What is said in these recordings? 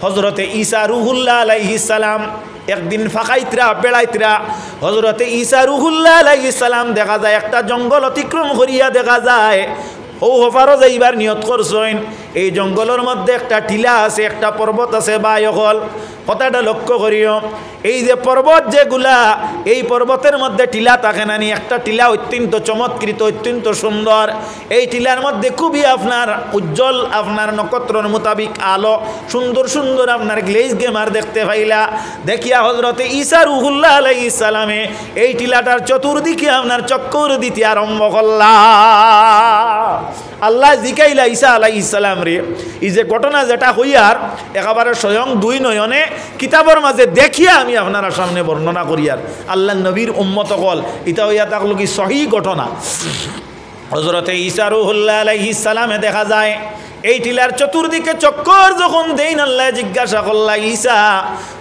হজরতে ঈসা রুহুল্লাহ আলাইহিস সালাম একদিন ফাঁকাইতরা বেড়াইতরা হজরতে ঈসা রুহুল্লাহ আলাইহিস সালাম দেখা যায় একটা জঙ্গল অতিক্রম করিয়া দেখা যায় ও হফারো যাইবার নিয়ত করছেন। এই জঙ্গলের মধ্যে একটা টিলা আছে, একটা পর্বত আছে বা অকল কথাটা লক্ষ্য করিও। এই যে পর্বত যেগুলা, এই পর্বতের মধ্যে টিলা থাকে না নি, একটা টিলা অত্যন্ত চমৎকৃত, অত্যন্ত সুন্দর। এই টিলার মধ্যে খুবই আপনার উজ্জ্বল, আপনার নক্ষত্রর মোতাবিক আলো, সুন্দর সুন্দর আপনার গ্লেজ গেমার দেখতে পাইলা। দেখিয়া হজরতে ঈসা রুহুল্লাহ আলাইহিস সালামে এই টিলাটার চতুর্দিকে আপনার চক্কর দিতে আরম্ভ করলা। আল্লাহ জিকাইলা ঈসা আলাইহিস সালাম রে, এই যে ঘটনা যেটা হইয়ার একেবারে স্বয়ং দুই নয়নে কিতাবের মাঝে দেখিয়া আমি আপনারা সামনে বর্ণনা করিয়ার। আল্লাহ নবীর উম্মত কল এটা হইয়া থাকলো কি সহি ঘটনা। হজরতে ঈসা রুহুল্লাহ আলাইহিস সালামে দেখা যায় এই টিলার চতুর্দিকে চক্কর যখন দেন, আল্লাহ জিজ্ঞাসা করলা, ঈসা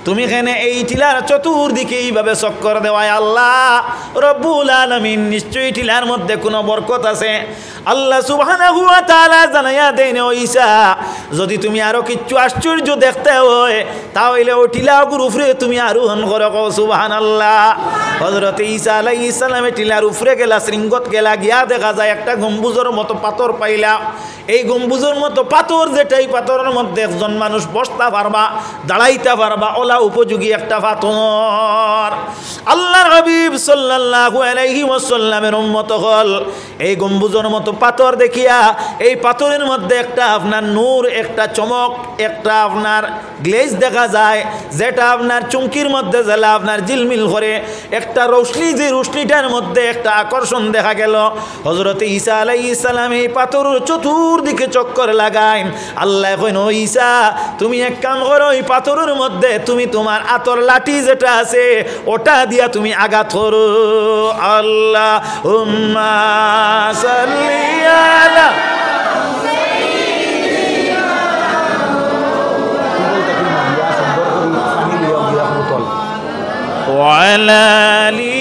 তুমি এখানে এই টিলার চতুর্দিকে এইভাবে চক্কর দেওয়ায় আল্লাহ রব্বুল আলামিন নিশ্চয়ই টিলার মধ্যে কোনো বরকত আছে। আল্লাহ সুবহানাহু ওয়া তাআলা জানাইয়া দেন, ও ঈসা যদি তুমি আরো কিছু আশ্চর্য দেখতে হয় তাহলে ও টিলাগুর উপরে তুমি আরোহণ করো, কও সুবহানাল্লাহ। হযরতে ঈসা আলাইহিস সালামে টিলার উপরে গেলা, শৃঙ্গত গেলা, গিয়া দেখা যায় একটা গম্বুজের মতো পাথর পাইলা। এই গম্বুজের মতো পাথর, যেটা এই পাথরের মধ্যে একজন মানুষ বসতে পারবা, দাঁড়াইতে পারবা, ওলা উপযোগী একটা পাথর। আল্লাহর হাবিব সাল্লাল্লাহু আলাইহি ওয়াসাল্লামের উম্মত হল এই গম্বুজের মতো পাথর দেখিয়া এই পাথরের মধ্যে একটা আপনার নূর, একটা চমক, একটা আপনার গ্লেজ দেখা যায়, যেটা আপনার চুমকির মধ্যে জ্বালা আপনার ঝিলমিল করে একটা রৌশনি, যে রৌশনিটার মধ্যে একটা আকর্ষণ দেখা গেল। হযরতে ঈসা আলাইহিস সালাম এই পাথরের চতুর্দিকে চক্কর লাগাইন। আল্লাহ কইন, ও ঈসা তুমি এক কাম করো, এই পাথরের মধ্যে তুমি তোমার আতর লাঠি যেটা আছে ওটা দিয়া তুমি আঘাত করো। আল্লাহুম্মা সাল্লি আলা ওয়ালা আলি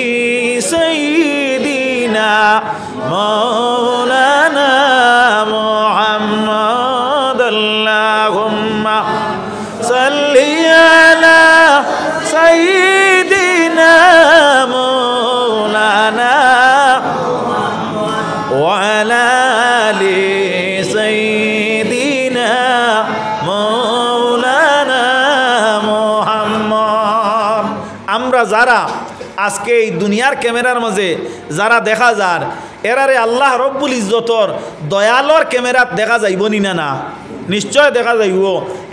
সাইয়্যিদিনা মাওলানা মুহাম্মদ। আল্লাহুম্মা সাল্লি আলা সাইয়্যিদিনা মাওলানা ওয়ালা আলি সাইয়্যিদিনা মাওলানা মুহাম্মদ। আমরা যারা আজকে এই দুনিয়ার ক্যামেরার মাঝে যারা দেখা যার, এরারে আল্লাহ রব্বুল ইজ্জতর দয়ালর ক্যামেরাত দেখা যাইব নি না? নিশ্চয় দেখা যাইব।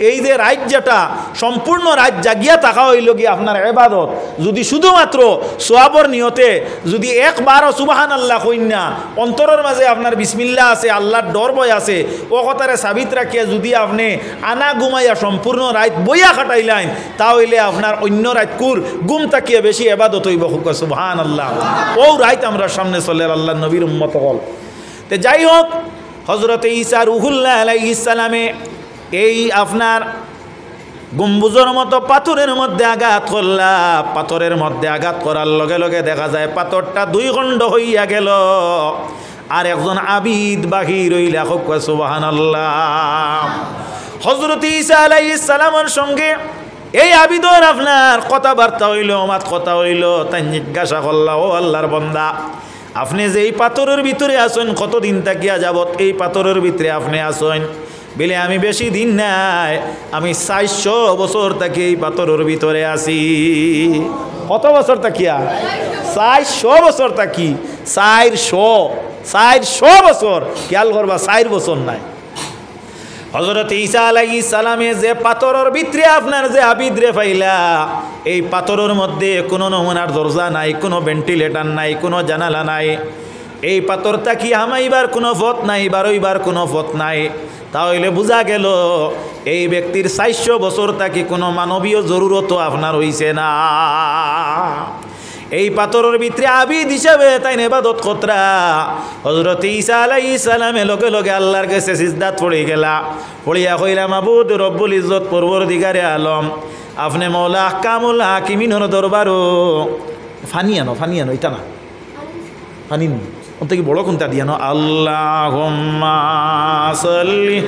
এই যে রাত যেটা সম্পূর্ণ রাত জাগিয়া থাকা হইল কি আপনার ইবাদত, যদি শুধুমাত্র সোয়াবর নিয়তে যদি একবারও সুবহানাল্লাহ কইনা অন্তরের মাঝে আপনার বিসমিল্লাহ আছে, আল্লাহর ডর ভয় আছে, ও কথারে সাবিত রাখিয়া যদি আপনি আনা ঘুমাইয়া সম্পূর্ণ রাত বইয়া কাটাইলেন, তাহলে আপনার অন্য রাত কুর গুম তাকিয়ে বেশি ইবাদত হইব। সুবহানাল্লাহ। ও রাত আমরা সামনে চলে আল্লাহ নবীর উম্মত হল। তে যাই হোক, হযরতে ঈসা রুহুল্লাহ আলাইহিস সালামে এই আপনার গম্বুজের মতো পাথরের মধ্যে আঘাত করলা। পাথরের মধ্যে আঘাত করার লগে লগে দেখা যায় পাথরটা দুই খণ্ড হইয়া গেল, আর একজন আবিদ বাহির হইলা। সুবহানাল্লাহ। হযরতে ঈসা আলাইহিস সালামের সঙ্গে এই আবিদর আপনার কথাবার্তা হইল, মাত কথা হইল। তাই জিজ্ঞাসা করলা, ও আল্লাহর বান্দা আপনি যে এই পাথরের ভিতরে আসেন, কতদিন তাকিয়া যাবত এই পাথরের ভিতরে আপনি আসেন? বলে আমি বেশি দিন নাই, আমি 400 বছর তাকি এই পাথরের ভিতরে আসি। কত বছর তাকিয়া? 400 বছর তাকি। 400 বছর। খেয়াল করবা, 4 বছর নাই। হযরত ঈসা আলাইহিস সালামে যে পাথরের ভিতরে আপনার যে আবিদরে পাইলা, এই পাথরের মধ্যে কোনো নমুনার দরজা নাই, কোনো ভেন্টিলেটর নাই, কোনো জানালা নাই। এই পাথরটা কি হামাইবার কোনো পথ নাই, বারইবার কোনো পথ নাই। তাহলে বোঝা গেল এই ব্যক্তির 400 বছর তাকি কোনো মানবীয় জরুরতও আপনার হইছে না। এই পাথরের ভিতরে আবিদ হিসাবে তাই ইবাদত করতরা। হযরত ঈসা আলাইহিস সালামে লগে লগে আল্লাহর কাছে সিজদাত পড়ে গেলা। পড়িয়া কইলা, মাবুদ রব্বুল ইজ্জত পরবর্তীকারে আলম, আপনি মওলা আহকামুল হাকিমিনের দরবারও ফানি আনো এটা না, ফানি নি ওতে কি বড় কোনটা দিয়ানো। আল্লাহুম্মা সাল্লি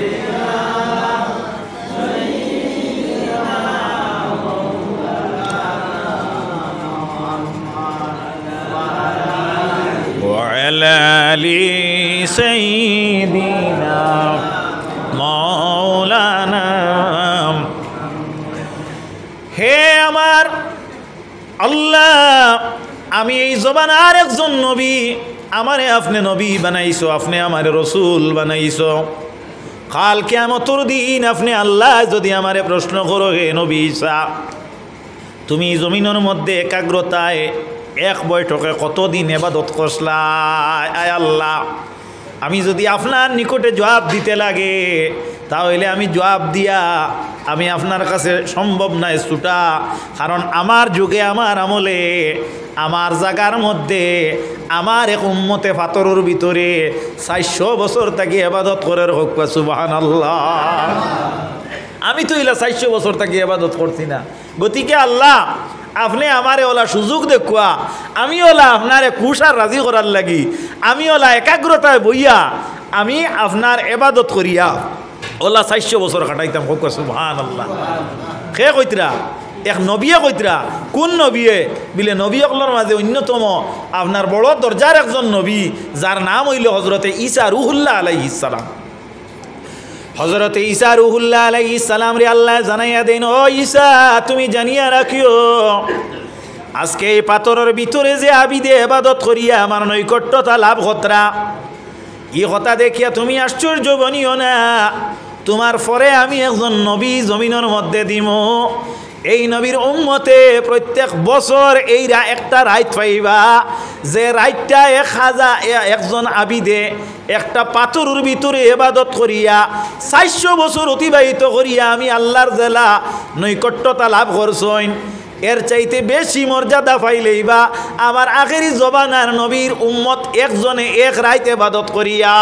আল্লাহ আমি এই জবানার একজন নবী, আমারে আপনি নবী বানাইছো, আপনি আমারে রসুল বানাইছো। কাল কিয়ামতের দিন আপনি আল্লাহ যদি আমারে প্রশ্ন করো, হে নবী ঈসা তুমি জমিনের মধ্যে একাগ্রতায় এক বৈঠকে কতদিন ইবাদত করলা? আয় আল্লাহ, আমি যদি আপনার নিকটে জবাব দিতে লাগে তাহলে আমি জবাব দিয়া আমি আপনার কাছে সম্ভব নয় ছুটা, কারণ আমার যুগে আমার আমলে আমার জায়গার মধ্যে আমার এক উম্মতে পাথরের ভিতরে 400 বছর থাকি ইবাদত করে হোক সুবহানাল্লাহ। আমি তো ইলা 400 বছর থাকি ইবাদত করছি না। গতিকে আল্লাহ আপনি আমারে ওলা সুযোগ দেখুয়া, আমি ওলা আপনারে খুশার রাজি করার লাগি, আমি ওলা একাগ্রতায় বইয়া আমি আপনার ইবাদত করিয়া ওলা 400 বছর কাটাইতাম হোক সুবহানাল্লাহ। কে কইতরা? এক নবিয়ে কইতরা। কোন নবিয়ে? বিলে নবীসকলের মাঝে অন্যতম আপনার বড় দরজার একজন নবী, যার নাম হইল হজরতে ঈসা রুহুল্লাহ আলাইহিস সালাম। হজরতে ঈসা রুহুল্লাহ আলাইহিস সালাম রে আল্লাহ জানাইয়া দেন, ও ঈসা তুমি জানিয়া রাখিও আজকে এই পাথরের ভিতরে যে আবিদে ইবাদত করিয়া আমার নৈকট্যতা লাভ হতরা, এই কথা দেখিয়া তুমি আশ্চর্য বনিও না। তোমার পরে আমি একজন নবী জমিনের মধ্যে দিব। এই নবীর উম্মতে প্রত্যেক বছর এই একটা রাইত পাইবা, যে রাইতটা 1000 একজন আবিদে একটা পাথরের ভিতরে ইবাদত করিয়া 400 বছর অতিবাহিত করিয়া আমি আল্লাহর জেলা নৈকট্যতা লাভ করছইন। এর চাইতে বেশি মর্যাদা পাইলেইবা আমার আখেরি জবানার নবীর উম্মত একজনে এক রাইত ইবাদত করিয়া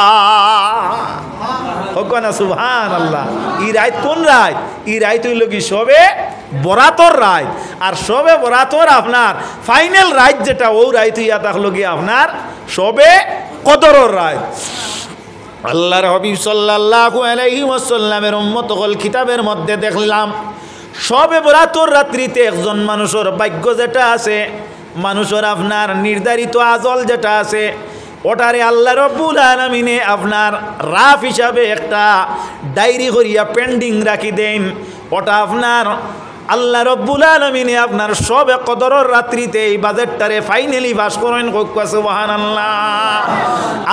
হোক না সুবহানাল্লাহ। এই রাইত কোন রাইত? এই রাইত হইল কি সবে বরাতর রাইত। আর সবে বরাতর আপনার ফাইনাল রাইত যেটা, ও রাইত হইয়া থাকলো কি আপনার সবে কদরের রাইত। আল্লাহর হাবিব সাল্লাল্লাহু আলাইহি ওয়াসাল্লামের উম্মত হল কিতাবের মধ্যে দেখলাম সবে বরাতর রাত্রিতে একজন মানুষের ভাগ্য যেটা আছে, মানুষের আপনার নির্ধারিত আজল যেটা আছে, ওটারে আল্লাহ রব্বুল আলামিনে আপনার রাফ হিসাবে একটা ডায়েরি করিয়া পেন্ডিং রাখি দেন। ওটা আপনার আল্লাহ রব্বুল আলামিনে আপনার সবে কদরের রাত্রিতে এই বাজেটটারে ফাইনালি পাস করেন কোক সুবহানাল্লাহ।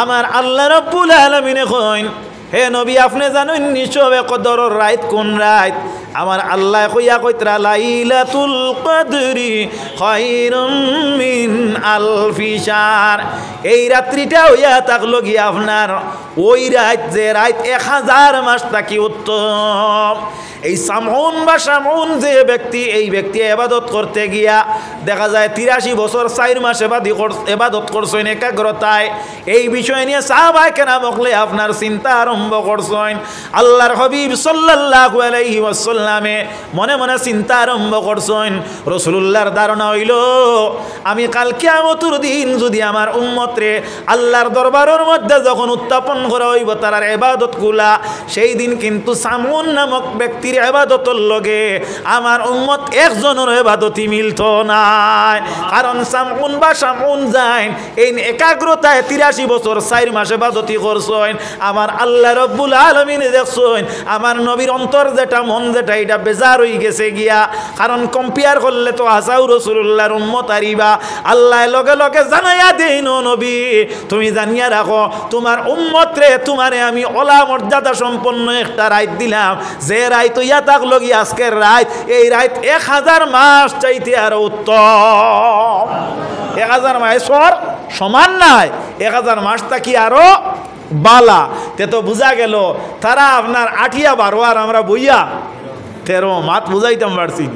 আমার আল্লাহ রব্বুল আলামিনে কইন, হে নবী আপনি জানেন নি সবে কদরের রাত কোন রাত? আমার আল্লাহ কইয়া কইতরা লাইলাতুল কদরি খায়রুম মিন আলফি শাহর। এই রাত্রিটা হইয়া থাকলো গিয়া আপনার ওই রাত যে রাত 1000 মাস থাকি উত্তম। এই সামউন বা শামউন যে ব্যক্তি, এই ব্যক্তি ইবাদত করতে গিয়া দেখা যায় 83 বছর 4 মাস ইবাদত করছেন একাগ্রতায়। এই বিষয় নিয়ে সাহাবায়ে কেরাম বলে আপনার চিন্তা আরম্ভ করছেন। আল্লাহর হাবিব সাল্লাল্লাহু আলাইহি ওয়াসাল্লামে মনে মনে চিন্তা আরম্ভ করছেন। রাসূলুল্লাহর ধারণা হইল আমি কাল কিয়ামতের দিন যদি আমার উম্মতরে আল্লাহর দরবারের মধ্যে যখন উত্থাপন করা হইব তার ইবাদত গুলা, সেই দিন কিন্তু সামউন নামক ব্যক্তির ইবাদতের লগে আমার উম্মত একজনের ইবাদতই মিলত না। কারণ সামউন বা শামউন যাইন এই একাগ্রতায় 83 বছর 4 মাস ইবাদতই করছেন। আমার আল্লাহ রব্বুল আলামিন দেখছেন আমার নবীর অন্তর যেটা, মন যেটা, এটা বেজার হয়ে গেছে গিয়া। কারণ কম্পেয়ার করলে তো হাসাউ রাসূলুল্লাহর উম্মত আরিবা। আল্লাহ লগে লগে জানাইয়া দেন, নবী তুমি জানিয়া রাখো তোমার উম্মত রে তোমারে আমি ওলা মর্যাদা সম্পন্ন একটা রাত দিলাম, যে রাত ইয়া থাকলো গিয়া আজকের রাত, এই রাত 1000 মাস চাইতে আরো উত্তম। 1000 মাসের সমান নাই, 1000 মাস থাকি আরো বালা। তে তো বুঝা গেল তারা আপনার 8-12 আর আমরা বইয়া 13 মাত বুঝাইতাম পারছি।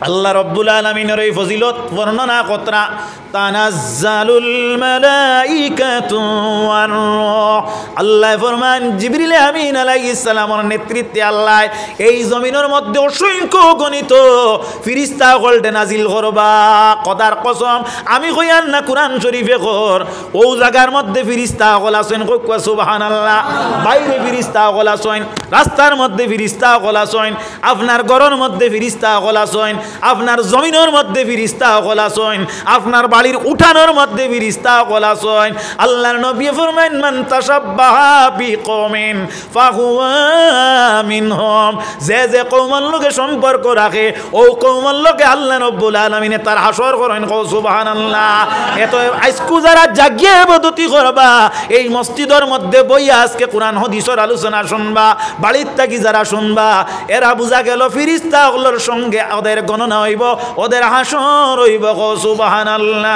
আল্লাহ রব্বুল আলামিনের এই ফজিলত বর্ণনা কতরা, তানাজ্জালুল মালাইকাতু ওয়ার রূহ। আল্লাহ ফরমান জিবরিল আমিন আলাইহিস সালামের নেতৃত্বে আল্লাহ এই জমিনের মধ্যে অসংখ্য গণিত ফেরেশতা গলতে নাজিল করবা। কদার কসম আমি কইয়ান না, কুরআন শরীফে কর ও জায়গার মধ্যে ফেরেশতা গল আছেন কই সুবহানাল্লাহ। বাইরে ফেরেশতা গল আছেন, রাস্তার মধ্যে ফেরেশতা গল আছেন, আপনার ঘরের মধ্যে ফেরেশতা গল আছেন, আপনার জমিনের মধ্যে ফেরেশতা গল আছেন, আপনার বাড়ির উঠানোর মধ্যে ফিরিস্তা কলাসন আল্লাহর নবী ফরমাইন মান তাশাব্বাহা বিকওমিন ফাহুয়া মিনহুম যে যে কওমের লগে সম্পর্ক রাখে ও কওমের লগে আল্লাহ রাব্বুল আলামিন তার হাসর করেন কও সুবহানাল্লাহ এত আজকু যারা জাগিয়ে ইবাদতি করবা এই মসজিদের মধ্যে বইয়া আজকে কোরআন হাদিসের আলোচনা শুনবা বাড়ির থাকি যারা শুনবা এরা বুঝা গেল ফিরিস্তা ওগুলোর সঙ্গে ওদের গণনা হইব ওদের হাসর হইব কও সুবহানাল্লাহ।